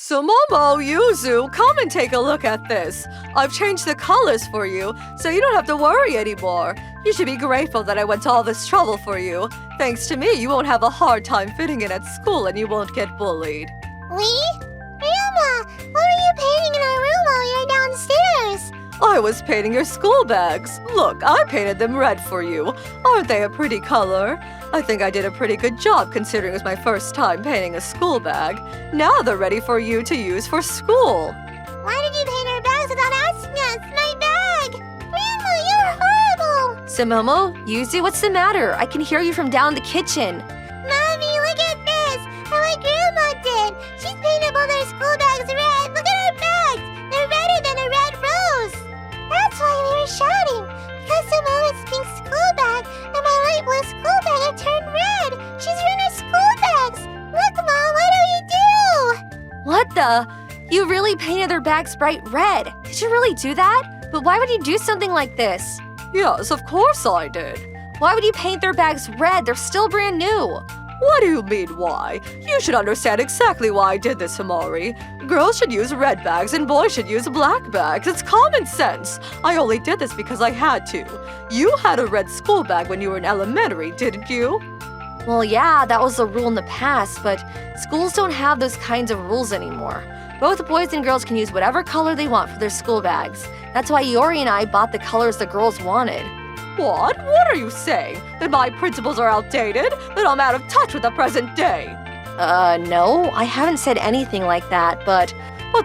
Sumomo, Yuzu, come and take a look at this. I've changed the colors for you, so you don't have to worry anymore. You should be grateful that I went to all this trouble for you. Thanks to me, you won't have a hard time fitting in at school and you won't get bullied. We? Grandma, what were you painting in our room while you were downstairs? I was painting your school bags. Look, I painted them red for you. Aren't they a pretty color? I think I did a pretty good job considering it was my first time painting a school bag. Now they're ready for you to use for school. Why did you paint our bags without asking us? My bag! Grandma, you're horrible! Sumomo, Yuzu, what's the matter? I can hear you from down in the kitchen. Mommy, look at this! How my grandma did! She's painted both our school bags red! Look at our bags! They're redder than a red rose! That's why we were shouting! Because Sumomo's pink school bag and my light blue school bag have turned red! She's ruined our school bags! Look, Mom, what do we do? What the? You really painted their bags bright red. Did you really do that? But why would you do something like this? Yes, of course I did. Why would you paint their bags red? They're still brand new. What do you mean why? You should understand exactly why I did this, Himari. Girls should use red bags and boys should use black bags. It's common sense. I only did this because I had to. You had a red school bag when you were in elementary, didn't you? Well, yeah, that was the rule in the past, but schools don't have those kinds of rules anymore. Both boys and girls can use whatever color they want for their school bags. That's why Iori and I bought the colors the girls wanted. What? What are you saying? That my principles are outdated? That I'm out of touch with the present day? No, I haven't said anything like that, but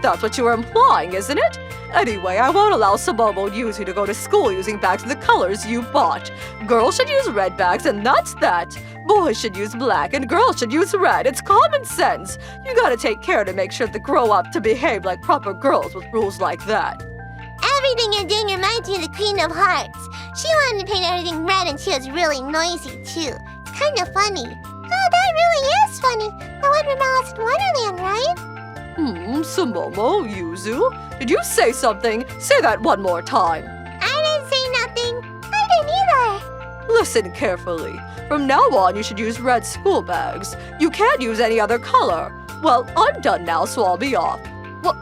that's what you were implying, isn't it? Anyway, I won't allow Sumomo and Yuzu to go to school using bags in the colors you bought. Girls should use red bags and that's that. Boys should use black and girls should use red. It's common sense. You gotta take care to make sure they grow up to behave like proper girls with rules like that. Everything you're doing reminds me of the Queen of Hearts. She wanted to paint everything red and she was really noisy too. It's kind of funny. Oh, that really is funny. The one from Alice in Wonderland, right? Sumomo, Yuzu, did you say something? Say that one more time. I didn't say nothing. I didn't either. Listen carefully. From now on, you should use red school bags. You can't use any other color. Well, I'm done now, so I'll be off.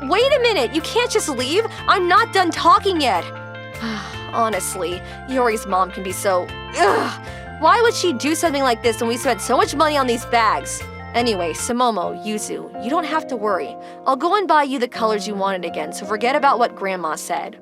Wait a minute, you can't just leave. I'm not done talking yet. Honestly, Iori's mom can be so… Why would she do something like this when we spent so much money on these bags? Anyway, Sumomo, Yuzu, you don't have to worry. I'll go and buy you the colors you wanted again, so forget about what Grandma said.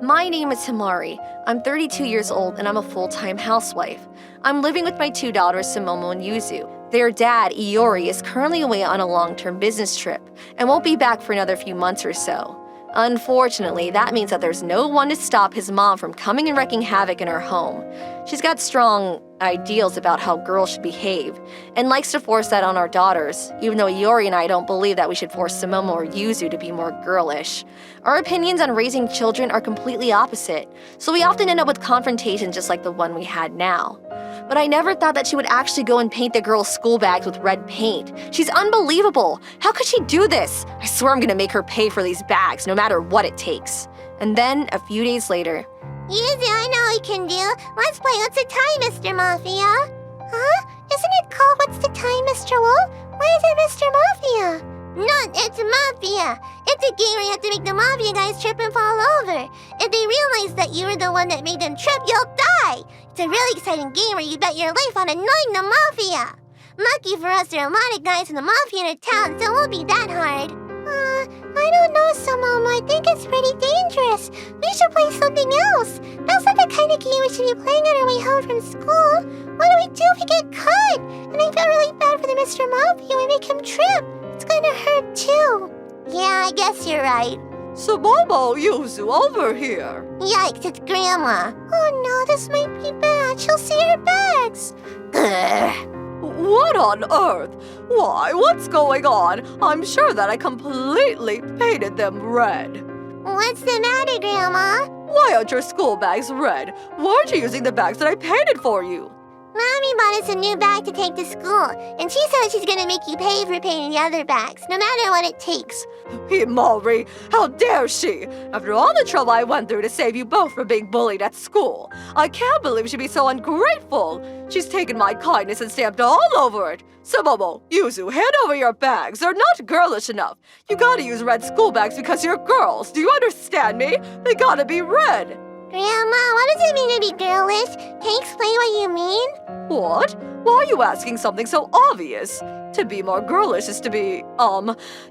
My name is Himari. I'm 32 years old and I'm a full-time housewife. I'm living with my two daughters, Sumomo and Yuzu. Their dad, Iori, is currently away on a long-term business trip and won't be back for another few months or so. Unfortunately, that means that there's no one to stop his mom from coming and wreaking havoc in her home. She's got strong ideals about how girls should behave and likes to force that on our daughters, even though Iori and I don't believe that we should force Sumomo or Yuzu to be more girlish. Our opinions on raising children are completely opposite, so we often end up with confrontations just like the one we had now. But I never thought that she would actually go and paint the girls' school bags with red paint. She's unbelievable. How could she do this? I swear I'm gonna make her pay for these bags, no matter what it takes. And then, a few days later… Yuzu, I know what we can do. Let's play What's the Time, Mr. Mafia. Huh? Isn't it called What's the Time, Mr. Wolf? Why is it Mr. Mafia? No, it's Mafia. It's a game where you have to make the Mafia guys trip and fall over. If they realize that you were the one that made them trip, you'll die. It's a really exciting game where you bet your life on annoying the Mafia. Lucky for us, there are a lot of guys in the Mafia in our town, so it won't be that hard. I don't know, Sumomo. I think it's pretty dangerous. We should play something else. That's not the kind of game we should be playing on our way home from school. What do we do if we get caught? And I feel really bad for the Mr. Mafia. We make him trip. It's gonna hurt too. Yeah, I guess you're right. Sumomo, Yuzu, over here. Yikes, it's Grandma. Oh no, this might be bad. She'll see our bags. Grr. What on earth? Why, what's going on? I'm sure that I completely painted them red. What's the matter, Grandma? Why aren't your school bags red? Weren't you using the bags that I painted for you? Mommy bought us a new bag to take to school, and she said she's gonna make you pay for paying the other bags, no matter what it takes. Himari, how dare she? After all the trouble I went through to save you both from being bullied at school, I can't believe she'd be so ungrateful. She's taken my kindness and stamped all over it. Sumomo, Yuzu, hand over your bags. They're not girlish enough. You gotta use red school bags because you're girls. Do you understand me? They gotta be red. Grandma, what does it mean to be girlish? Can you explain what you mean? What? Why are you asking something so obvious? To be more girlish is to be,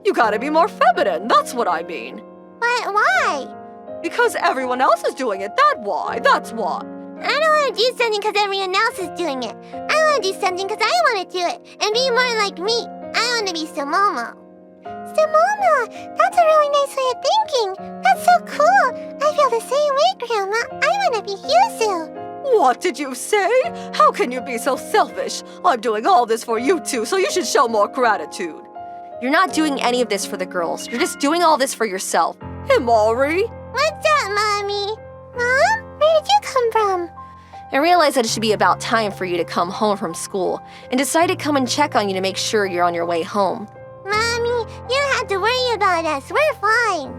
you gotta be more feminine. That's what I mean. But why? Because everyone else is doing it. That's why. I don't want to do something because everyone else is doing it. I want to do something because I want to do it and be more like me. I want to be Sumomo. Sumomo, that's a really nice way of thinking. That's so cool. I feel the same way, Grandma. I want to be Yuzu. What did you say? How can you be so selfish? I'm doing all this for you two, so you should show more gratitude. You're not doing any of this for the girls. You're just doing all this for yourself. Himari? What's up, Mommy? Mom? Where did you come from? I realized that it should be about time for you to come home from school and decided to come and check on you to make sure you're on your way home. Mommy, you don't have to worry about us. We're fine.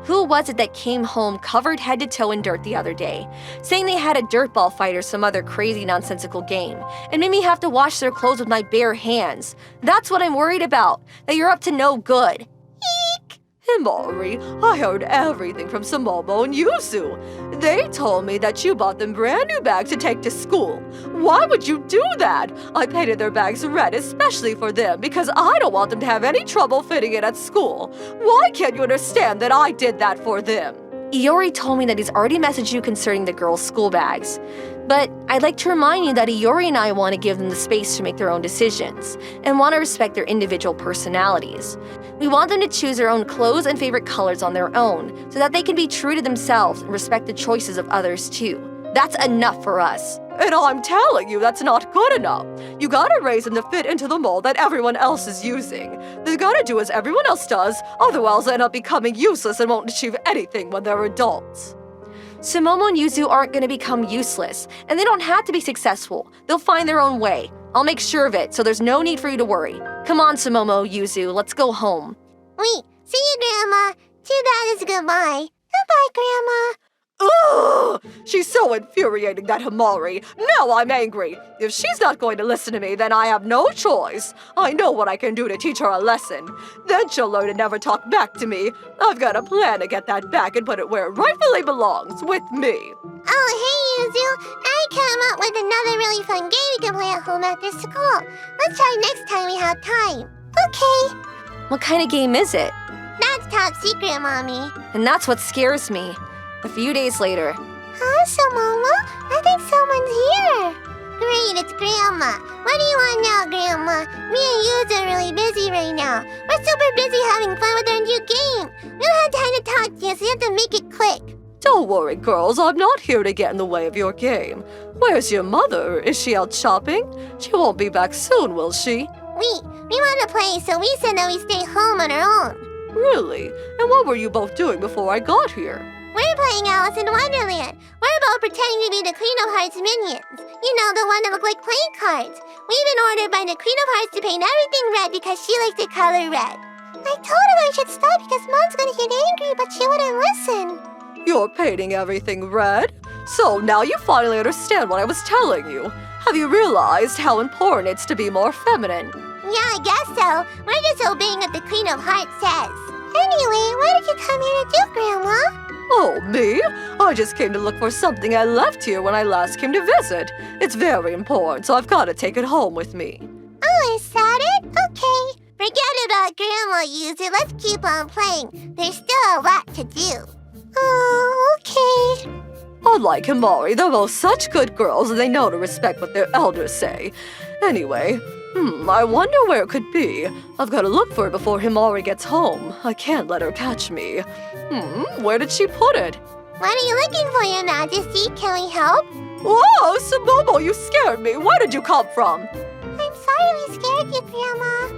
Who was it that came home covered head to toe in dirt the other day, saying they had a dirtball fight or some other crazy nonsensical game, and made me have to wash their clothes with my bare hands? That's what I'm worried about, that you're up to no good. Eek! Himari, I heard everything from Sumomo and Yuzu. They told me that you bought them brand new bags to take to school. Why would you do that? I painted their bags red especially for them because I don't want them to have any trouble fitting in at school. Why can't you understand that I did that for them? Iori told me that he's already messaged you concerning the girls' school bags. But I'd like to remind you that Iori and I want to give them the space to make their own decisions and want to respect their individual personalities. We want them to choose their own clothes and favorite colors on their own so that they can be true to themselves and respect the choices of others too. That's enough for us. And I'm telling you, that's not good enough. You gotta raise them to fit into the mold that everyone else is using. They gotta do as everyone else does, otherwise they'll end up becoming useless and won't achieve anything when they're adults. Sumomo and Yuzu aren't going to become useless, and they don't have to be successful. They'll find their own way. I'll make sure of it, so there's no need for you to worry. Come on, Sumomo, Yuzu, let's go home. Wait, see you, Grandma. Too bad it's goodbye. Goodbye, Grandma. Ugh! She's so infuriating, that Himari. Now I'm angry. If she's not going to listen to me, then I have no choice. I know what I can do to teach her a lesson. Then she'll learn to never talk back to me. I've got a plan to get that back and put it where it rightfully belongs, with me. Oh, hey, Yuzu. I came up with another really fun game we can play at home after school. Let's try next time we have time. Okay. What kind of game is it? That's top secret, Mommy. And that's what scares me. A few days later. Huh, Sumomo? I think someone's here. Great, it's Grandma. What do you want now, Grandma? Me and Yuzu are really busy right now. We're super busy having fun with our new game. We don't have time to talk to you, so you have to make it quick. Don't worry, girls. I'm not here to get in the way of your game. Where's your mother? Is she out shopping? She won't be back soon, will she? We want to play, so we said that we stay home on our own. Really? And what were you both doing before I got here? We're playing Alice in Wonderland. We're both pretending to be the Queen of Hearts minions. You know, the one that look like playing cards. We've been ordered by the Queen of Hearts to paint everything red because she likes the color red. I told her I should stop because Mom's gonna get angry, but she wouldn't listen. You're painting everything red? So now you finally understand what I was telling you. Have you realized how important it's to be more feminine? Yeah, I guess so. We're just obeying what the Queen of Hearts says. Anyway, what did you come here to do, Grandma? Oh, me? I just came to look for something I left here when I last came to visit. It's very important, so I've got to take it home with me. Oh, is that it? Okay. Forget about Grandma, Yuzu. Let's keep on playing. There's still a lot to do. Oh, okay. Unlike Himari, they're both such good girls and they know to respect what their elders say. Anyway, I wonder where it could be. I've got to look for it before Himari gets home. I can't let her catch me. Where did she put it? What are you looking for, Your Majesty? Can we help? Whoa, Sumomo, you scared me. Where did you come from? I'm sorry we scared you, Grandma.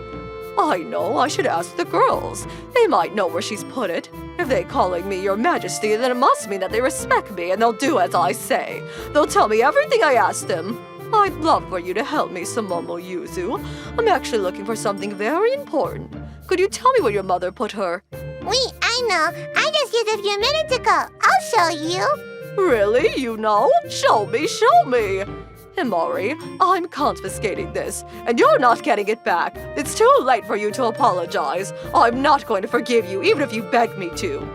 I know, I should ask the girls. They might know where she's put it. If they're calling me Your Majesty, then it must mean that they respect me and they'll do as I say. They'll tell me everything I ask them. I'd love for you to help me, Sumomo Yuzu. I'm actually looking for something very important. Could you tell me where your mother put her? Wait, I know. I just used a few minutes ago. I'll show you. Really? You know? Show me, show me! Himori, I'm confiscating this, and you're not getting it back. It's too late for you to apologize. I'm not going to forgive you, even if you beg me to.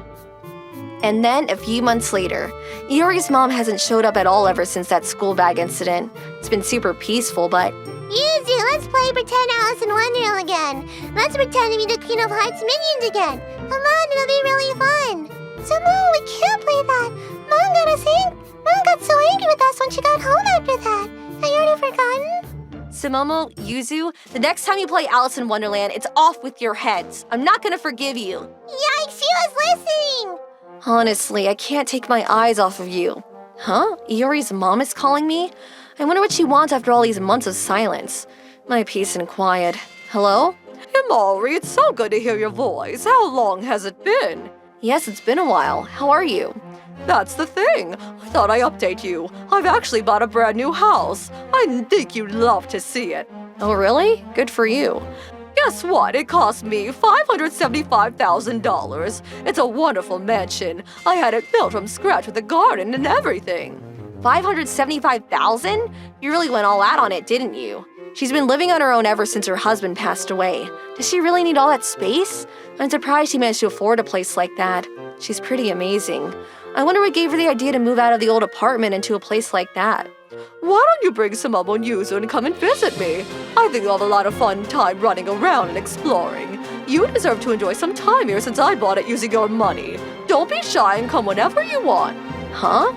And then, a few months later, Iori's mom hasn't showed up at all ever since that school bag incident. It's been super peaceful, but Yuzu, let's play Pretend Alice in Wonderland again. Let's pretend to be the Queen of Hearts minions again. Come on, it'll be really fun. Sumo, we can't play that. Mom got so angry with us when she got home after that. Have you already forgotten? Sumomo, Yuzu, the next time you play Alice in Wonderland, it's off with your heads. I'm not gonna forgive you. Yikes, she was listening. Honestly, I can't take my eyes off of you. Huh? Iori's mom is calling me? I wonder what she wants after all these months of silence. My peace and quiet. Hello? Himori, it's so good to hear your voice. How long has it been? Yes, it's been a while. How are you? That's the thing. I thought I'd update you. I've actually bought a brand new house. I think you'd love to see it. Oh, really? Good for you. Guess what? It cost me $575,000. It's a wonderful mansion. I had it built from scratch with a garden and everything. $575,000? You really went all out on it, didn't you? She's been living on her own ever since her husband passed away. Does she really need all that space? I'm surprised she managed to afford a place like that. She's pretty amazing. I wonder what gave her the idea to move out of the old apartment into a place like that. Why don't you bring Sumomo and Yuzu and come and visit me? I think you'll have a lot of fun time running around and exploring. You deserve to enjoy some time here since I bought it using your money. Don't be shy and come whenever you want. Huh?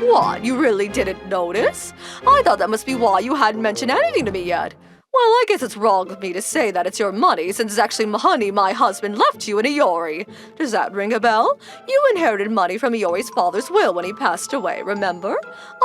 What, you really didn't notice? I thought that must be why you hadn't mentioned anything to me yet. Well, I guess it's wrong of me to say that it's your money since it's actually money my husband left you in Iori. Does that ring a bell? You inherited money from Iori's father's will when he passed away, remember?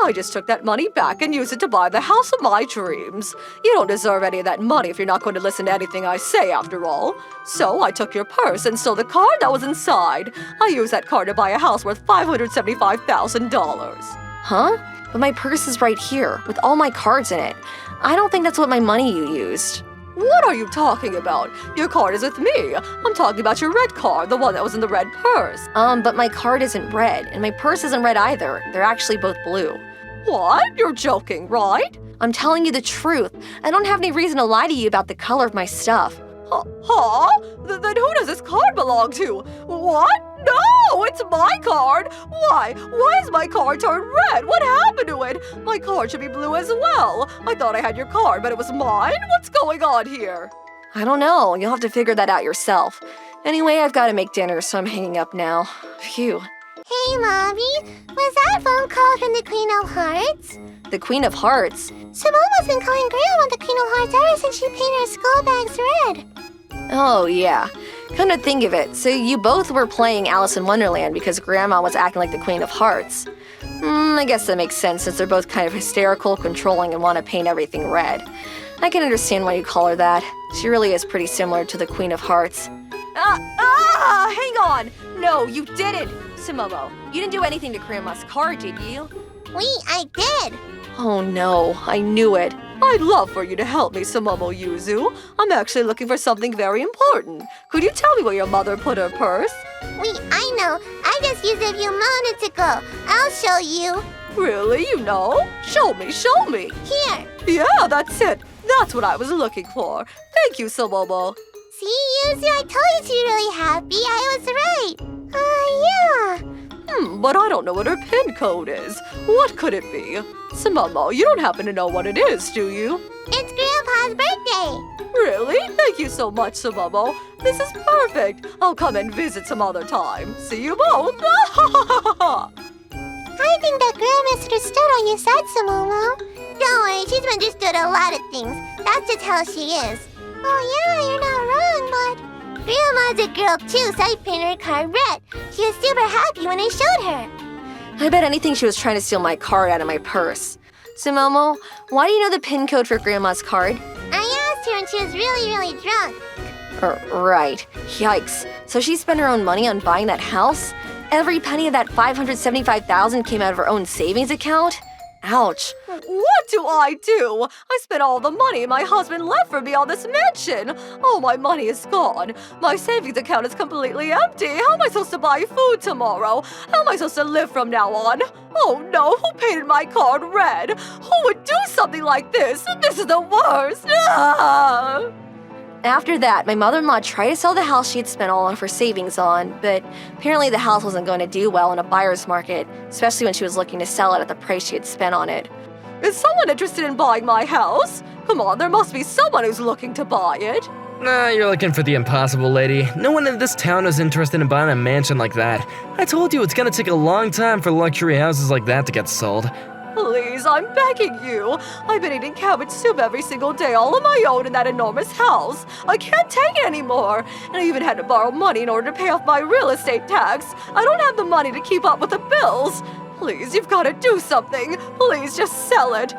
I just took that money back and used it to buy the house of my dreams. You don't deserve any of that money if you're not going to listen to anything I say after all. So I took your purse and stole the card that was inside. I used that card to buy a house worth $575,000. Huh? But my purse is right here, with all my cards in it. I don't think that's what my money you used. What are you talking about? Your card is with me. I'm talking about your red card, the one that was in the red purse. But my card isn't red, and my purse isn't red either. They're actually both blue. What? You're joking, right? I'm telling you the truth. I don't have any reason to lie to you about the color of my stuff. Huh? Then who does this card belong to? What? No, it's my card. Why? Why is my card turned red? What happened to it? My card should be blue as well. I thought I had your card, but it was mine? What's going on here? I don't know. You'll have to figure that out yourself. Anyway, I've got to make dinner, so I'm hanging up now. Phew. Hey, Mommy. Was that phone call from the Queen of Hearts? The Queen of Hearts? Sumomo's been calling Grandma the Queen of Hearts ever since she painted her school bags red. Oh, yeah. Come to think of it, so you both were playing Alice in Wonderland because Grandma was acting like the Queen of Hearts. I guess that makes sense since they're both kind of hysterical, controlling, and want to paint everything red. I can understand why you call her that. She really is pretty similar to the Queen of Hearts. Hang on! No, you didn't! Sumomo, you didn't do anything to Grandma's card, did you? Wait, I did. Oh no, I knew it. I'd love for you to help me, Sumomo Yuzu. I'm actually looking for something very important. Could you tell me where your mother put her purse? Wait, I know. I just used it a few moments ago. I'll show you. Really? You know? Show me, show me. Here. Yeah, that's it. That's what I was looking for. Thank you, Sumomo. See, Yuzu, I told you to be really happy. I was right. Yeah. But I don't know what her PIN code is. What could it be? Sumomo, you don't happen to know what it is, do you? It's Grandpa's birthday. Really? Thank you so much, Sumomo. This is perfect. I'll come and visit some other time. See you both. I think that Grandma misunderstood what you said, Sumomo. Don't worry, she's misunderstood a lot of things. That's just how she is. Oh yeah, you're not wrong, but Grandma's a girl too, so I painted her car red. She was super happy when I showed her. I bet anything she was trying to steal my card out of my purse. Sumomo, why do you know the PIN code for Grandma's card? I asked her and she was really drunk. Right. Yikes. So she spent her own money on buying that house? Every penny of that $575,000 came out of her own savings account? Ouch. What do? I spent all the money my husband left for me on this mansion. All my money is gone. My savings account is completely empty. How am I supposed to buy food tomorrow? How am I supposed to live from now on? Oh no, who painted my card red? Who would do something like this? This is the worst. Ah! After that, my mother-in-law tried to sell the house she had spent all of her savings on, but apparently the house wasn't going to do well in a buyer's market, especially when she was looking to sell it at the price she had spent on it. Is someone interested in buying my house? Come on, there must be someone who's looking to buy it. Nah, you're looking for the impossible, lady. No one in this town is interested in buying a mansion like that. I told you it's gonna take a long time for luxury houses like that to get sold. Please, I'm begging you. I've been eating cabbage soup every single day all on my own in that enormous house. I can't take it anymore. And I even had to borrow money in order to pay off my real estate tax. I don't have the money to keep up with the bills. Please, you've got to do something. Please, just sell it.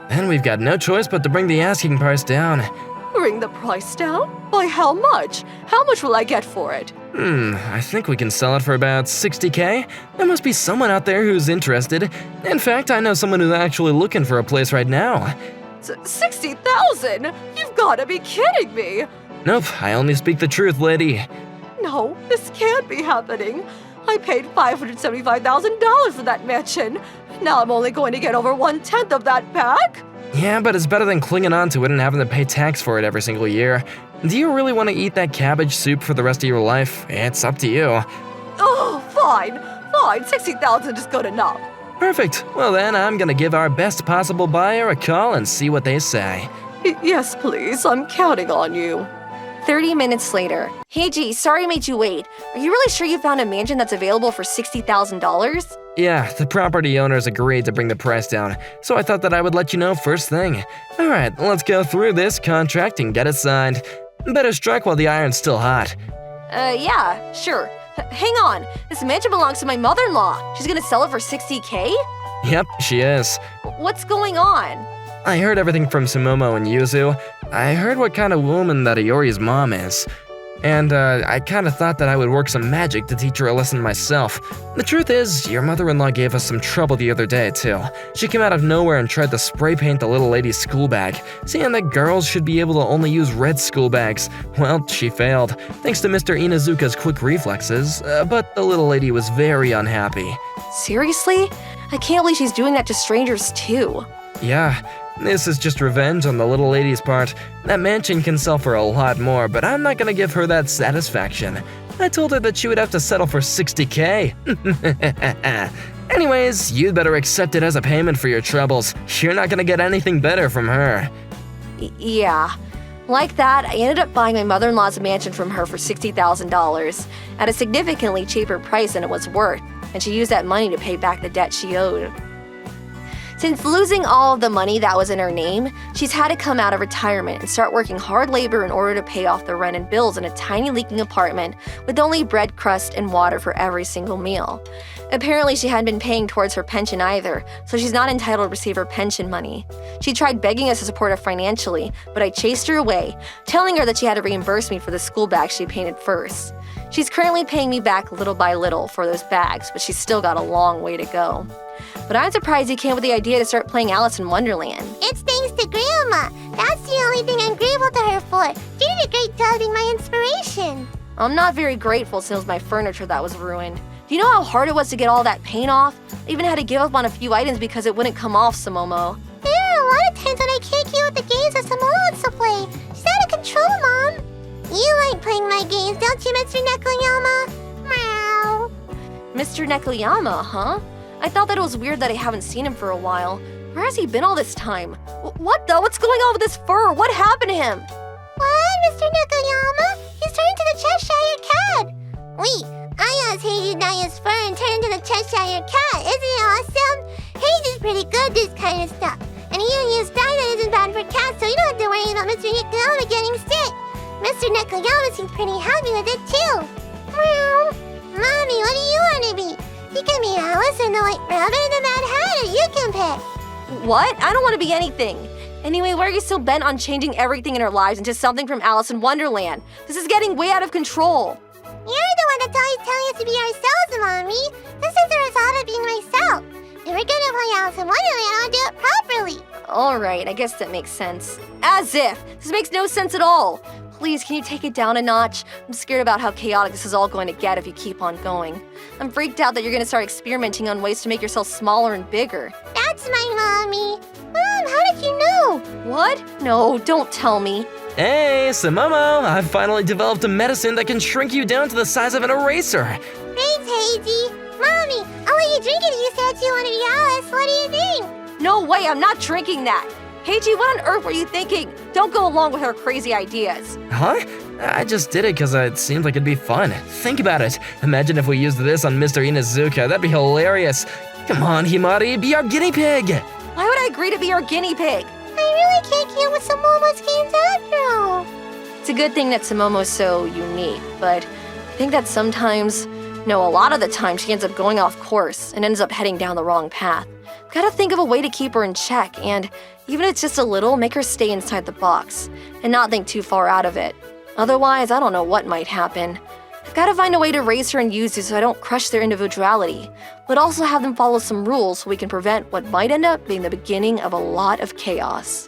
Then we've got no choice but to bring the asking price down. Bring the price down? By how much? How much will I get for it? I think we can sell it for about 60K. There must be someone out there who's interested. In fact, I know someone who's actually looking for a place right now. 60,000? You've got to be kidding me. Nope, I only speak the truth, lady. No, this can't be happening. I paid $575,000 for that mansion. Now I'm only going to get over 1/10 of that back? Yeah, but it's better than clinging on to it and having to pay tax for it every single year. Do you really want to eat that cabbage soup for the rest of your life? It's up to you. Oh, fine. 60,000 is good enough. Perfect. Well then, I'm gonna give our best possible buyer a call and see what they say. Yes, please. I'm counting on you. 30 minutes later. Hey G, sorry I made you wait. Are you really sure you found a mansion that's available for $60,000? Yeah, the property owners agreed to bring the price down, so I thought that I would let you know first thing. Alright, let's go through this contract and get it signed. Better strike while the iron's still hot. Yeah, sure. Hang on, this mansion belongs to my mother-in-law. She's gonna sell it for $60K? Yep, she is. What's going on? I heard everything from Sumomo and Yuzu. I heard what kind of woman that Iori's mom is. And I kinda thought that I would work some magic to teach her a lesson myself. The truth is, your mother-in-law gave us some trouble the other day too. She came out of nowhere and tried to spray paint the little lady's school bag, saying that girls should be able to only use red school bags. Well, she failed, thanks to Mr. Inazuka's quick reflexes, but the little lady was very unhappy. Seriously? I can't believe she's doing that to strangers too. Yeah. This is just revenge on the little lady's part. That mansion can sell for a lot more, but I'm not gonna give her that satisfaction. I told her that she would have to settle for 60K. Anyways, you'd better accept it as a payment for your troubles. You're not gonna get anything better from her. Yeah. Like that, I ended up buying my mother-in-law's mansion from her for $60,000 at a significantly cheaper price than it was worth, and she used that money to pay back the debt she owed. Since losing all of the money that was in her name, she's had to come out of retirement and start working hard labor in order to pay off the rent and bills in a tiny leaking apartment with only bread crust and water for every single meal. Apparently, she hadn't been paying towards her pension either, so she's not entitled to receive her pension money. She tried begging us to support her financially, but I chased her away, telling her that she had to reimburse me for the school bag she painted first. She's currently paying me back little by little for those bags, but she's still got a long way to go. But I'm surprised you came up with the idea to start playing Alice in Wonderland. It's thanks to Grandma. That's the only thing I'm grateful to her for. She did a great job being my inspiration. I'm not very grateful since it was my furniture that was ruined. Do you know how hard it was to get all that paint off? I even had to give up on a few items because it wouldn't come off, Sumomo. There are a lot of times when I can't keep with the games that Simone wants to play. She's out of control, Mom. You like playing my games, don't you, Mr. Nekoyama? Meow. Mr. Nekoyama, huh? I thought that it was weird that I haven't seen him for a while. Where has he been all this time? What the? What's going on with his fur? What happened to him? What, Mr. Nekoyama? He's turned to the Cheshire Cat. Wait, I asked Hayes to dye his fur and turn into the Cheshire Cat. Isn't it awesome? Hayes is pretty good at this kind of stuff. And he used dye that isn't bad for cats, so you don't have to worry about Mr. Nekoyama getting sick. Mr. Nekoyama seems pretty happy with it, too. Meow. Mommy, what do you want to be? You can be Alice or the White Rabbit and the Mad Hatter. You can pick. What? I don't want to be anything. Anyway, why are you so bent on changing everything in our lives into something from Alice in Wonderland? This is getting way out of control. You're the one that's always telling us to be ourselves, Mommy. This is the result of being myself. If we're gonna play Alice in Wonderland and do it properly. Alright, I guess that makes sense. As if! This makes no sense at all! Please, can you take it down a notch? I'm scared about how chaotic this is all going to get if you keep on going. I'm freaked out that you're gonna start experimenting on ways to make yourself smaller and bigger. That's my mommy. Mom, how did you know? What? No, don't tell me. Hey, Samomo, I've finally developed a medicine that can shrink you down to the size of an eraser. Thanks, Hazy. Mommy, I'll let you drink it if you said you want to be Alice. What do you think? No way, I'm not drinking that! Heiji, what on earth were you thinking? Don't go along with her crazy ideas. Huh? I just did it because it seemed like it'd be fun. Think about it. Imagine if we used this on Mr. Inuzuka. That'd be hilarious. Come on, Himari, be our guinea pig. Why would I agree to be your guinea pig? I really can't keep with some Momo's games after all. It's a good thing that Samomo's so unique, but I think that sometimes, no, a lot of the time she ends up going off course and ends up heading down the wrong path. Gotta think of a way to keep her in check, and even if it's just a little, make her stay inside the box and not think too far out of it. Otherwise, I don't know what might happen. I've gotta find a way to raise her and use it so I don't crush their individuality, but also have them follow some rules so we can prevent what might end up being the beginning of a lot of chaos.